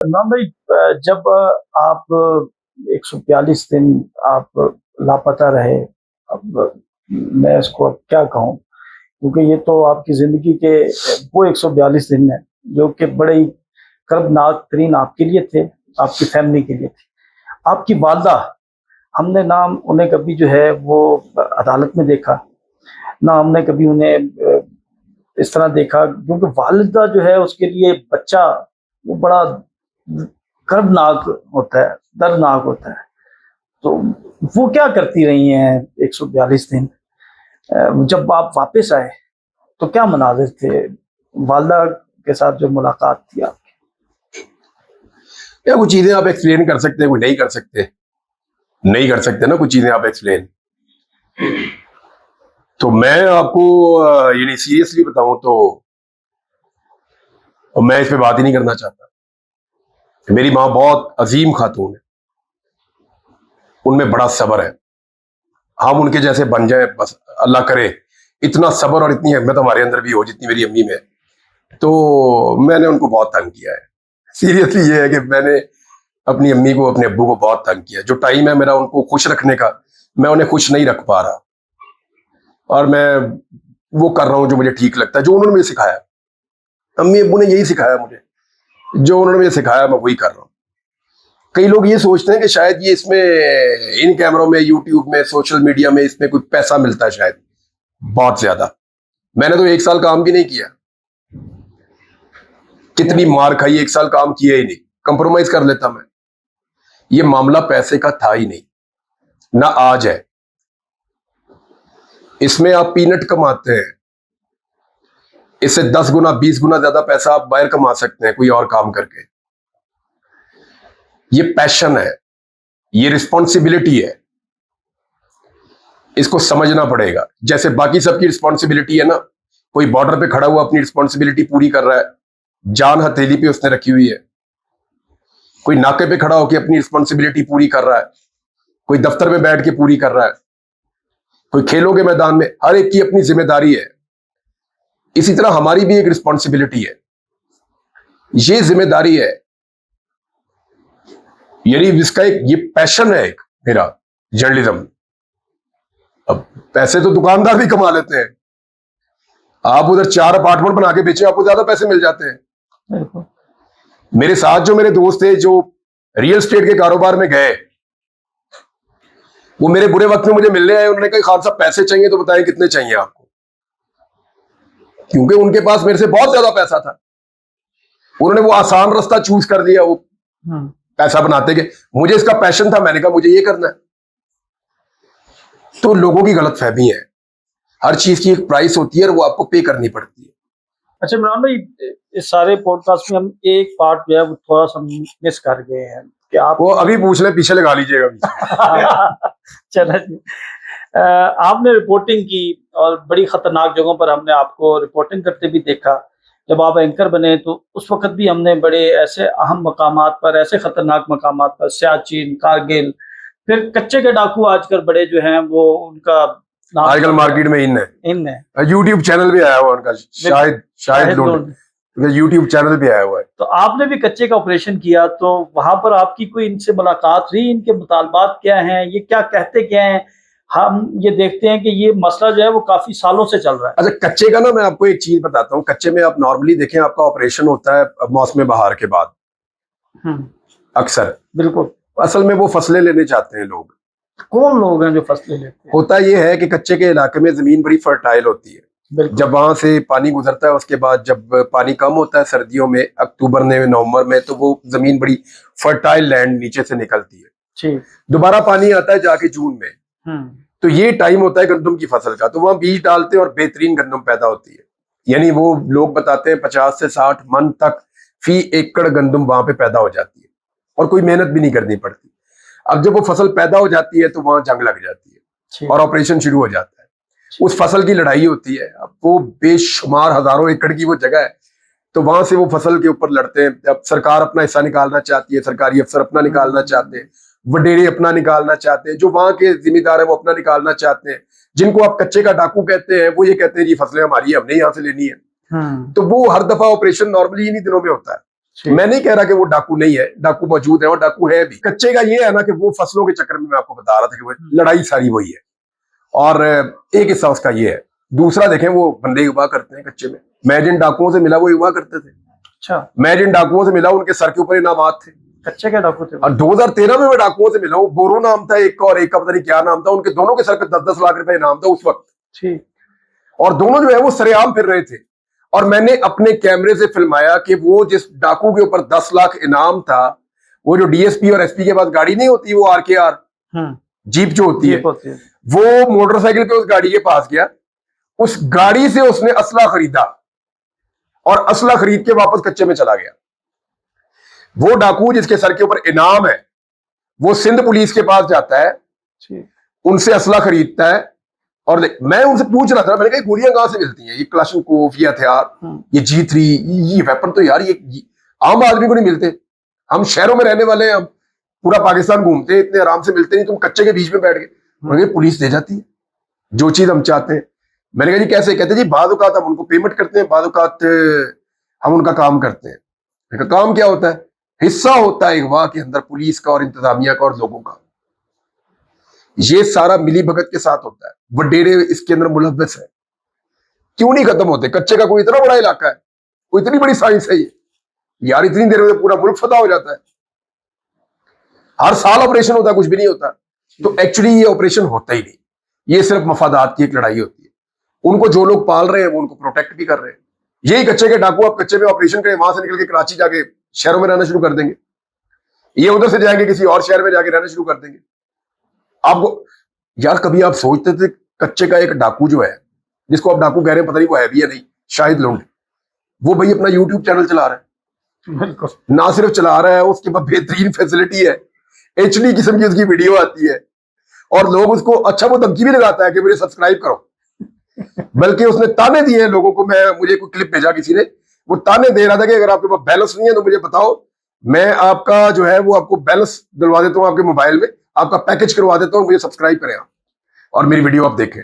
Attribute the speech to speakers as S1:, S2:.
S1: इमरान भाई, जब आप 142 दिन आप लापता रहे, अब मैं इसको अब क्या कहूँ, क्योंकि ये तो आपकी ज़िंदगी के वो 142 दिन हैं जो कि बड़े ही कर्बनाक तरीन आपके लिए थे, आपकी फैमिली के लिए थे। आपकी वालदा, हमने ना उन्हें कभी जो है वो अदालत में देखा, ना हमने कभी उन्हें इस तरह देखा, क्योंकि वालिदा जो है उसके लिए बच्चा वो बड़ा कर्बनाक होता है, दर्दनाक होता है। तो वो क्या करती रही हैं 142 दिन? जब आप वापस आए तो क्या मनाजिर थे? वालदा के साथ जो मुलाकात थी आपकी?
S2: या कुछ चीजें आप एक्सप्लेन कर सकते हैं, कोई नहीं कर सकते, नहीं कर सकते ना कुछ चीजें आप एक्सप्लेन। तो मैं आपको यानी सीरियसली बताऊं तो मैं इस पे बात ही नहीं करना चाहता। मेरी माँ बहुत अजीम खातून है, उनमें बड़ा सब्र है। हम उनके जैसे बन जाए बस, अल्लाह करे इतना सब्र और इतनी हिम्मत हमारे अंदर भी हो जितनी मेरी अम्मी में है। तो मैंने उनको बहुत तंग किया है। सीरियसली ये है कि मैंने अपनी अम्मी को, अपने अब्बू को बहुत तंग किया। जो टाइम है मेरा उनको खुश रखने का, मैं उन्हें खुश नहीं रख पा रहा, और मैं वो कर रहा हूं जो मुझे ठीक लगता है, जो उन्होंने मुझे सिखाया। अम्मी अब्बू ने यही सिखाया मुझे, जो उन्होंने मुझे सिखाया मैं वही कर रहा हूँ। कई लोग ये सोचते हैं कि शायद ये इसमें इन कैमरों में, यूट्यूब में, सोशल मीडिया में इसमें कोई पैसा मिलता है, शायद बहुत ज्यादा। मैंने तो 1 साल काम भी नहीं किया, कितनी मार खाई, 1 साल काम किया ही नहीं, कंप्रोमाइज कर लेता मैं। ये मामला पैसे का था ही नहीं, ना आज है। इसमें आप पीनट कमाते हैं, इससे 10 गुना 20 गुना ज्यादा पैसा आप बाहर कमा सकते हैं कोई और काम करके। ये पैशन है, ये रिस्पॉन्सिबिलिटी है, इसको समझना पड़ेगा। जैसे बाकी सबकी रिस्पॉन्सिबिलिटी है ना, कोई बॉर्डर पे खड़ा हुआ अपनी रिस्पॉन्सिबिलिटी पूरी कर रहा है, जान हथेली पे उसने रखी हुई है। कोई नाके पे खड़ा होकर अपनी रिस्पॉन्सिबिलिटी पूरी कर रहा है, कोई दफ्तर में बैठ के पूरी कर रहा है, कोई खेलों के मैदान में। हर एक की अपनी जिम्मेदारी है। इसी तरह हमारी भी एक रिस्पॉन्सिबिलिटी है, ये जिम्मेदारी है, यानी इसका एक ये पैशन है एक मेरा, जर्नलिज्म। अब पैसे तो दुकानदार भी कमा लेते हैं। आप उधर 4 अपार्टमेंट बना के बेचे, आपको ज्यादा पैसे मिल जाते हैं। मेरे साथ जो मेरे दोस्त थे जो रियल एस्टेट के कारोबार में गए, वो मेरे बुरे वक्त में मुझे मिलने आए। उन्होंने कहा खान साहब पैसे चाहिए तो बताएं कितने चाहिए आपको, क्योंकि उनके पास मेरे से बहुत ज्यादा पैसा था। उन्होंने वो आसान रास्ता चूज कर लिया, वो पैसा बनाते के। मुझे इसका पैशन था, मैंने कहा मुझे ये करना है। तो लोगों की गलतफहमी है, हर चीज की एक प्राइस होती है और वो आपको पे करनी पड़ती है।
S1: अच्छा इमरान भाई, इस सारे पॉडकास्ट में हम एक पार्ट जो है वो थोड़ा सा मिस कर गए हैं कि आप
S2: वो अभी पूछ ले, पीछे लगा लीजिएगा।
S1: चला जी। आपने रिपोर्टिंग की और बड़ी खतरनाक जगहों पर हमने आपको रिपोर्टिंग करते भी देखा। जब आप एंकर बने तो उस वक्त भी हमने बड़े ऐसे अहम मकामात पर, ऐसे खतरनाक मकामात पर, सियाचिन, कारगिल, फिर कच्चे के डाकू आजकल बड़े जो हैं वो उनका
S2: आजकल मार्केट में इन है। यूट्यूब चैनल भी आया हुआ उनका, शायद यूट्यूब चैनल भी आया हुआ है।
S1: तो आपने भी कच्चे का ऑपरेशन किया, तो वहां पर आपकी कोई इनसे मुलाकात हुई? इनके मुतालबात क्या हैं, ये क्या कहते क्या हैं? हम ये देखते हैं कि ये मसला जो है वो काफी सालों से चल रहा है।
S2: अच्छा, कच्चे का ना मैं आपको एक चीज बताता हूँ। कच्चे में आप नॉर्मली देखें, आपका ऑपरेशन होता है मौसम बहार के बाद अक्सर।
S1: बिल्कुल।
S2: असल में वो फसलें लेने चाहते हैं लोग।
S1: कौन लोग हैं जो फसलें लेते हैं?
S2: होता ये है कि कच्चे के इलाके में जमीन बड़ी फर्टाइल होती है। जब वहां से पानी गुजरता है, उसके बाद जब पानी कम होता है सर्दियों में, अक्टूबर में, नवंबर में, तो वो जमीन बड़ी फर्टाइल लैंड नीचे से निकलती है। दोबारा पानी आता है जाके जून में। तो ये टाइम होता है गंदम की फसल का। तो वहां बीज डालते हैं और बेहतरीन गंदम पैदा होती है। यानी वो लोग बताते हैं 50 से 60 मन तक फी एकड़ गंदम वहां पे पैदा हो जाती है, और कोई मेहनत भी नहीं करनी पड़ती। अब जब वो फसल पैदा हो जाती है तो वहां जंग लग जाती है और ऑपरेशन शुरू हो जाता है। उस फसल की लड़ाई होती है। अब वो बेशुमार हजारों एकड़ की वो जगह है, तो वहां से वो फसल के ऊपर लड़ते हैं। अब सरकार अपना हिस्सा निकालना चाहती है, सरकारी अफसर अपना निकालना चाहते हैं, वडेरे अपना निकालना चाहते हैं, जो वहां के जिम्मेदार है वो अपना निकालना चाहते हैं। जिनको आप कच्चे का डाकू कहते हैं, वो ये कहते हैं जी फसलें हमारी है, हमने यहाँ से लेनी है। तो वो हर दफा ऑपरेशन नॉर्मली इन्हीं दिनों में होता है। मैं नहीं कह रहा कि वो डाकू नहीं है, डाकू मौजूद है और डाकू है भी। कच्चे का ये है ना कि वो फसलों के चक्कर में मैं आपको बता रहा था कि वो लड़ाई सारी वही है, और एक हिस्सा उसका ये है। दूसरा देखें, वो बंदे युवा करते हैं कच्चे में। मैं जिन डाकुओं से मिला वो युवा करते थे।
S1: अच्छा।
S2: मैं जिन डाकुओं से मिला उनके सर के ऊपर इनामात थे।
S1: कच्चे के डाकू थे।
S2: और 2013 में मैं डाकुओं से मिला हूँ, बोरो नाम था एक का और एक का पता नहीं क्या नाम था, उनके दोनों के सर पे 10-10 लाख रुपए इनाम था उस वक्त।
S1: ठीक।
S2: और दोनों जो है वो सरेआम फिर रहे थे, और मैंने अपने कैमरे से फिल्माया कि वो जिस डाकू के ऊपर 10 लाख इनाम था, वो जो डीएसपी और एसपी के पास गाड़ी नहीं होती, वो आरकेआर जीप जो होती है, वो मोटरसाइकिल के उस गाड़ी के पास गया, उस गाड़ी से उसने असला खरीदा और असला खरीद के वापस कच्चे में चला गया। वो डाकू जिसके सर के ऊपर इनाम है, वो सिंध पुलिस के पास जाता है, उनसे असला खरीदता है, और मैं उनसे पूछ रहा था, मैंने कहा गोलियां कहां से मिलती हैं, ये क्लाशनकोव, ये हथियार, ये G3, ये वेपन तो यार ये आम आदमी को नहीं मिलते। हम शहरों में रहने वाले हैं, हम पूरा पाकिस्तान घूमते हैं, इतने आराम से मिलते नहीं, तुम कच्चे के बीच में बैठ गए। पुलिस दे जाती है जो चीज हम चाहते हैं। मैंने कहा जी कैसे? कहते जी बाद औकात हम उनको पेमेंट करते हैं, बाद औकात हम उनका काम करते हैं। मैंने कहा काम क्या होता है? हिस्सा होता है अगवा के अंदर पुलिस का और इंतजामिया का और लोगों का। ये सारा मिली भगत के साथ होता है, वडेरे इसके अंदर मुलव्वस है। क्यों नहीं खत्म होते? कच्चे का कोई इतना बड़ा इलाका है, कोई इतनी बड़ी साइंस है ये यार, इतनी देर में पूरा मुल्क फतह हो जाता है। हर साल ऑपरेशन होता है, कुछ भी नहीं होता। तो एक्चुअली ये ऑपरेशन होता ही नहीं, ये सिर्फ मफादात की एक लड़ाई होती है। उनको जो लोग पाल रहे हैं वो उनको प्रोटेक्ट भी कर रहे हैं। यही कच्चे के डाकू आप कच्चे में ऑपरेशन करें, वहां से निकल के कराची जाके शहरों में रहना शुरू कर देंगे, ये उधर से जाएंगे किसी और शहर में जाके रहना शुरू कर देंगे। आपको यार कभी आप सोचते थे कच्चे का एक डाकू जो है, जिसको आप डाकू कह रहे हैं, पता नहीं वो है भी या नहीं, शाहिद लोंडे, वो भाई अपना यूट्यूब चैनल चला रहा है। ना सिर्फ चला रहा है, उसके पास बेहतरीन फैसिलिटी है, HD किस्म की उसकी वीडियो आती है, और लोग उसको अच्छा वो धमकी भी लगाता है कि मुझे सब्सक्राइब करो। बल्कि उसने ताने दिए हैं लोगों को। मुझे कोई क्लिप भेजा किसी ने, वो ताने दे रहा था कि अगर आपके पास बैलेंस नहीं है तो मुझे बताओ, मैं आपका जो है वो आपको बैलेंस दिलवा देता हूँ, आपके मोबाइल में आपका पैकेज करवा देता हूँ, मुझे सब्सक्राइब करें आप और मेरी वीडियो आप देखें।